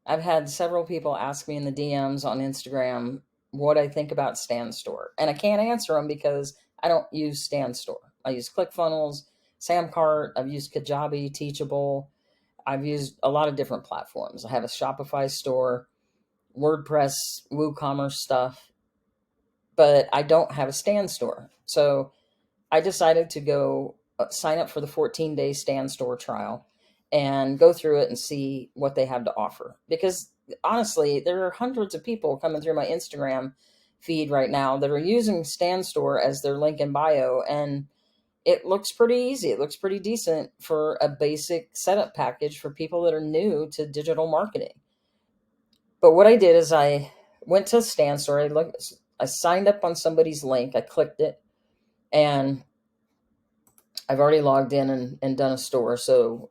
I've had several people ask me in the DMs on Instagram what I think about Stand Store, and I can't answer them because I don't use Stand Store. I use ClickFunnels, Samcart. I've used Kajabi, Teachable. I've used a lot of different platforms. I have a Shopify store, WordPress, WooCommerce stuff, but I don't have a Stand Store. So I decided to go sign up for the 14-day Stand Store trial and go through it and see what they have to offer. Because honestly, there are hundreds of people coming through my Instagram feed right now that are using Stand Store as their link in bio, and it looks pretty easy. It looks pretty decent for a basic setup package for people that are new to digital marketing. But what I did is I went to Stand Store. I signed up on somebody's link. I clicked it, and I've already logged in and done a store. So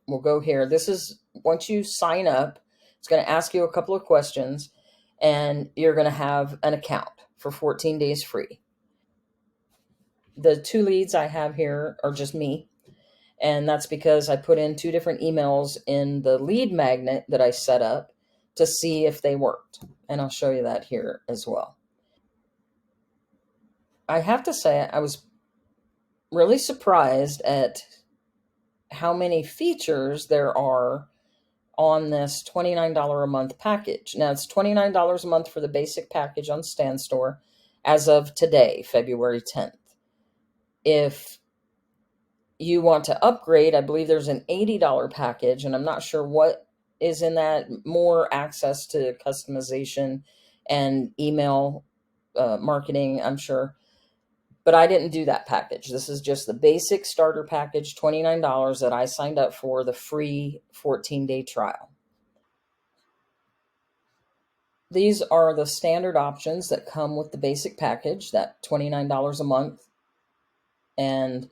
we'll go here. This is once you sign up, it's going to ask you a couple of questions, and you're going to have an account for 14 days free. The two leads I have here are just me, and that's because I put in two different emails in the lead magnet that I set up to see if they worked. And I'll show you that here as well. I have to say, I was really surprised at how many features there are on this $29 a month package. Now, it's $29 a month for the basic package on Stand Store as of today, February 10th. If you want to upgrade, I believe there's an $80 package, and I'm not sure what is in that. More access to customization and email marketing, I'm sure. But I didn't do that package. This is just the basic starter package, $29 that I signed up for, the free 14-day trial. These are the standard options that come with the basic package, that $29 a month. And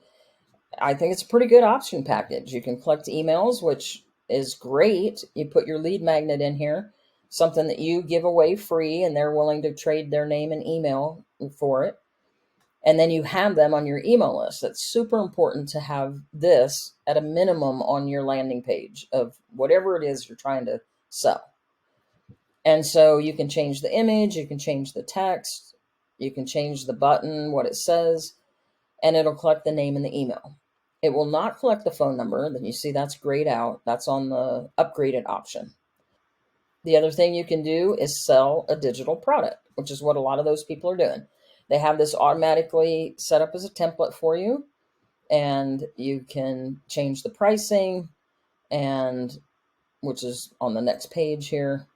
I think it's a pretty good option package. You can collect emails, which is great. You put your lead magnet in here, something that you give away free, and they're willing to trade their name and email for it. And then you have them on your email list. It's super important to have this at a minimum on your landing page of whatever it is you're trying to sell. And so you can change the image, you can change the text, you can change the button, what it says, and it'll collect the name and the email. It will not collect the phone number. Then you see that's grayed out. That's on the upgraded option. The other thing you can do is sell a digital product, which is what a lot of those people are doing. They have this automatically set up as a template for you, and you can change the pricing, and which is on the next page here.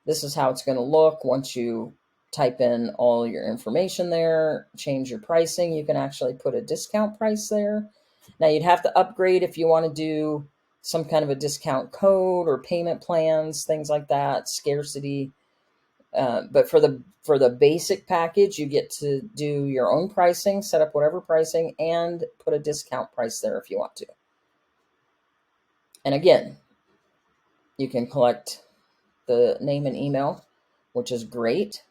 This is how it's going to look once you type in all your information there, change your pricing. You can actually put a discount price there. Now, you'd have to upgrade if you want to do some kind of a discount code or payment plans, things like that, scarcity. But for the basic package, you get to do your own pricing, set up whatever pricing, and put a discount price there if you want to. And again, you can collect the name and email, which is great.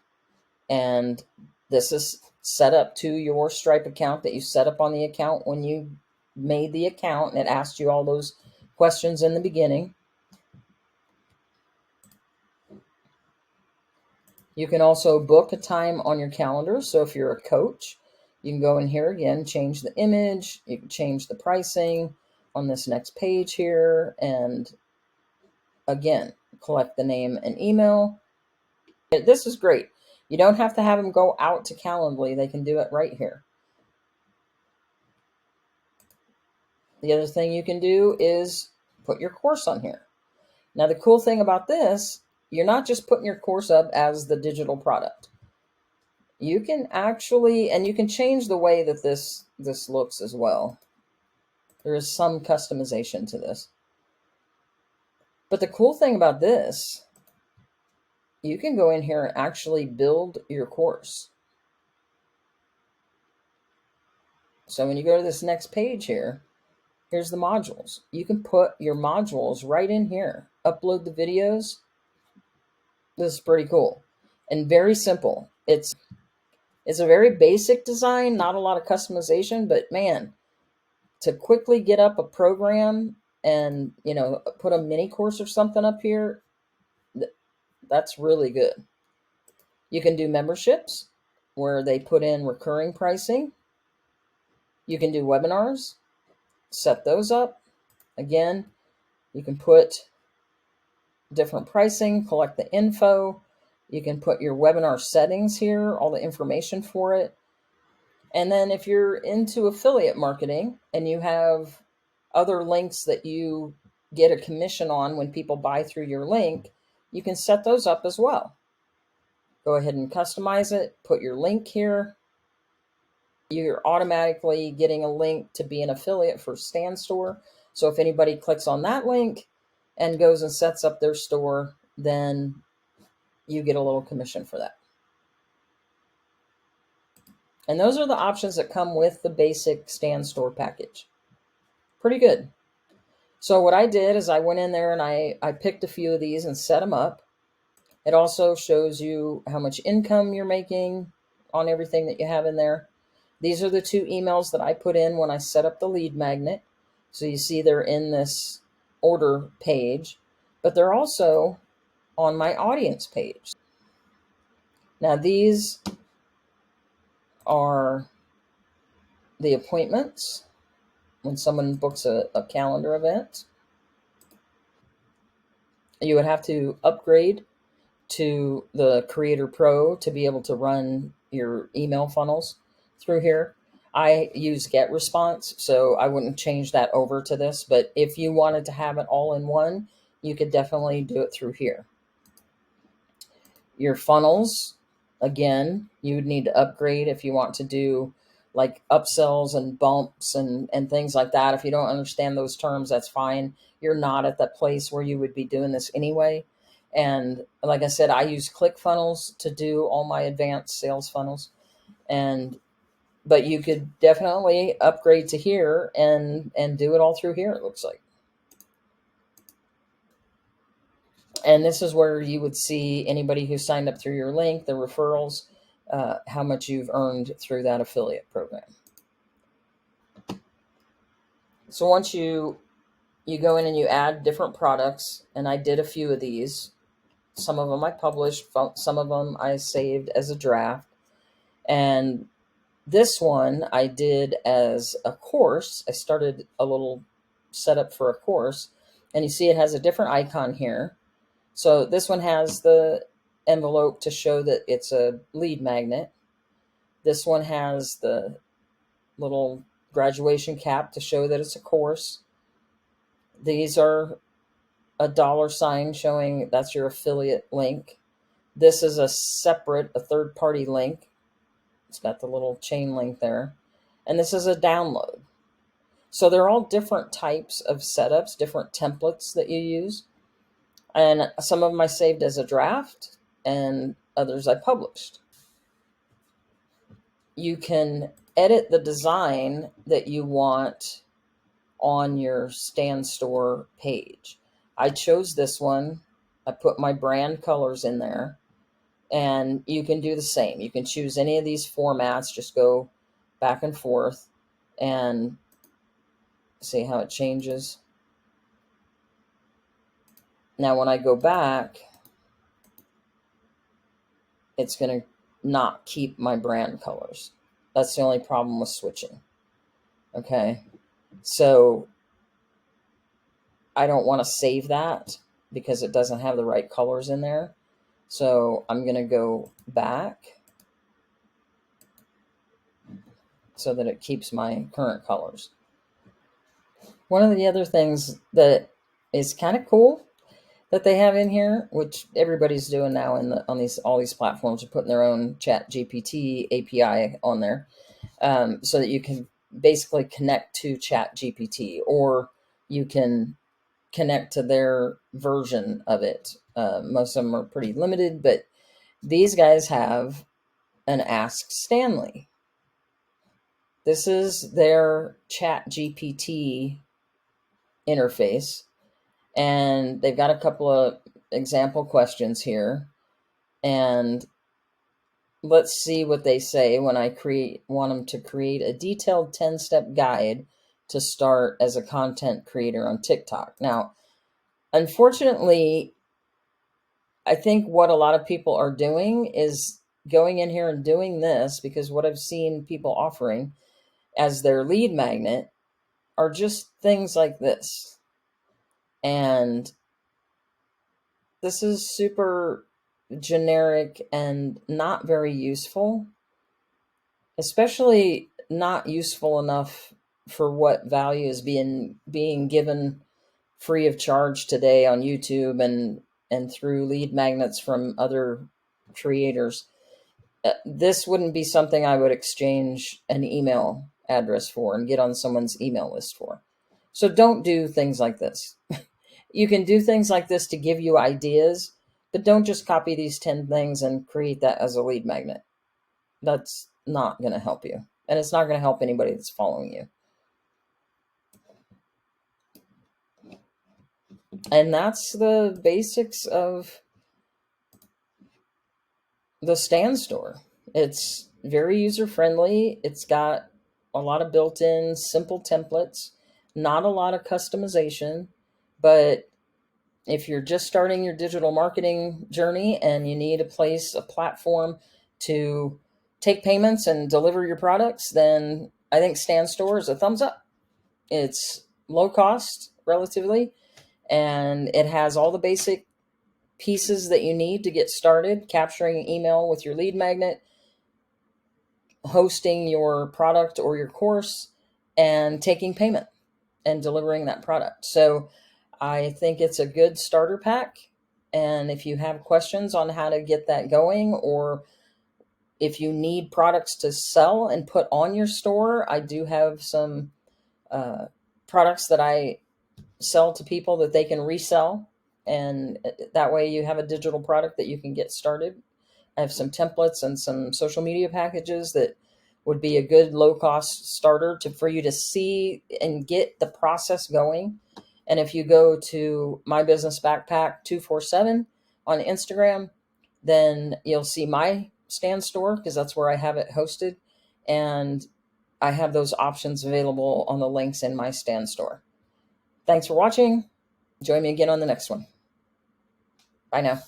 And this is set up to your Stripe account that you set up on the account when you made the account, and it asked you all those questions in the beginning. You can also book a time on your calendar. So if you're a coach, you can go in here again, change the image, you can change the pricing on this next page here, and again, collect the name and email. This is great. You don't have to have them go out to Calendly. They can do it right here. The other thing you can do is put your course on here. Now, the cool thing about this, you're not just putting your course up as the digital product. You can actually, and you can change the way that this looks as well. There is some customization to this. But the cool thing about this, you can go in here and actually build your course. So when you go to this next page here, here's the modules. You can put your modules right in here. Upload the videos. This is pretty cool and very simple. It's a very basic design, not a lot of customization, but man, to quickly get up a program and, put a mini course or something up here, That's really good. You can do memberships where they put in recurring pricing. You can do webinars, set those up. Again, you can put different pricing, collect the info. You can put your webinar settings here, all the information for it. And then if you're into affiliate marketing and you have other links that you get a commission on when people buy through your link, you can set those up as well. Go ahead and customize it, put your link here. You're automatically getting a link to be an affiliate for Stand Store. So if anybody clicks on that link and goes and sets up their store, then you get a little commission for that. And those are the options that come with the basic Stand Store package. Pretty good. So what I did is I went in there and I picked a few of these and set them up. It also shows you how much income you're making on everything that you have in there. These are the 2 emails that I put in when I set up the lead magnet. So you see they're in this order page, but they're also on my audience page. Now these are the appointments when someone books a calendar event. You would have to upgrade to the Creator Pro to be able to run your email funnels through here. I use GetResponse, so I wouldn't change that over to this, but if you wanted to have it all in one, you could definitely do it through here. Your funnels, again, you would need to upgrade if you want to do like upsells and bumps and things like that. If you don't understand those terms, that's fine. You're not at that place where you would be doing this anyway. And like I said, I use ClickFunnels to do all my advanced sales funnels. But you could definitely upgrade to here and do it all through here, it looks like. And this is where you would see anybody who signed up through your link, the referrals, how much you've earned through that affiliate program. So once you go in and you add different products, and I did a few of these. Some of them I published, some of them I saved as a draft. And this one I did as a course. I started a little setup for a course, and you see it has a different icon here. So this one has the envelope to show that it's a lead magnet. This one has the little graduation cap to show that it's a course. These are a $ showing that's your affiliate link. This is a third-party link. It's got the little chain link there. And this is a download. So they're all different types of setups, different templates that you use. And some of them I saved as a draft and others I published. You can edit the design that you want on your Stand Store page. I chose this one. I put my brand colors in there, and you can do the same. You can choose any of these formats, just go back and forth and see how it changes. Now, when I go back, it's going to not keep my brand colors. That's the only problem with switching. Okay. So I don't want to save that because it doesn't have the right colors in there. So I'm going to go back so that it keeps my current colors. One of the other things that is kind of cool that they have in here, which everybody's doing now on all these platforms, are putting their own Chat GPT API on there, so that you can basically connect to Chat GPT, or you can connect to their version of it. Most of them are pretty limited, but these guys have an Ask Stanley. This is their Chat GPT interface. And they've got a couple of example questions here. And let's see what they say when I want them to create a detailed 10-step guide to start as a content creator on TikTok. Now, unfortunately, I think what a lot of people are doing is going in here and doing this, because what I've seen people offering as their lead magnet are just things like this. And this is super generic and not very useful, especially not useful enough for what value is being given free of charge today on YouTube and through lead magnets from other creators. This wouldn't be something I would exchange an email address for and get on someone's email list for. So don't do things like this. You can do things like this to give you ideas, but don't just copy these 10 things and create that as a lead magnet. That's not going to help you. And it's not going to help anybody that's following you. And that's the basics of the Stand Store. It's very user friendly. It's got a lot of built in simple templates, not a lot of customization. But if you're just starting your digital marketing journey and you need a platform to take payments and deliver your products, then I think Stand Store is a thumbs up. It's low cost relatively, and it has all the basic pieces that you need to get started capturing email with your lead magnet, hosting your product or your course, and taking payment and delivering that product. So I think it's a good starter pack. And if you have questions on how to get that going, or if you need products to sell and put on your store, I do have some products that I sell to people that they can resell. And that way you have a digital product that you can get started. I have some templates and some social media packages that would be a good low cost starter for you to see and get the process going. And if you go to My Business Backpack 247 on Instagram, then you'll see my Stand Store, because that's where I have it hosted. And I have those options available on the links in my Stand Store. Thanks for watching. Join me again on the next one. Bye now.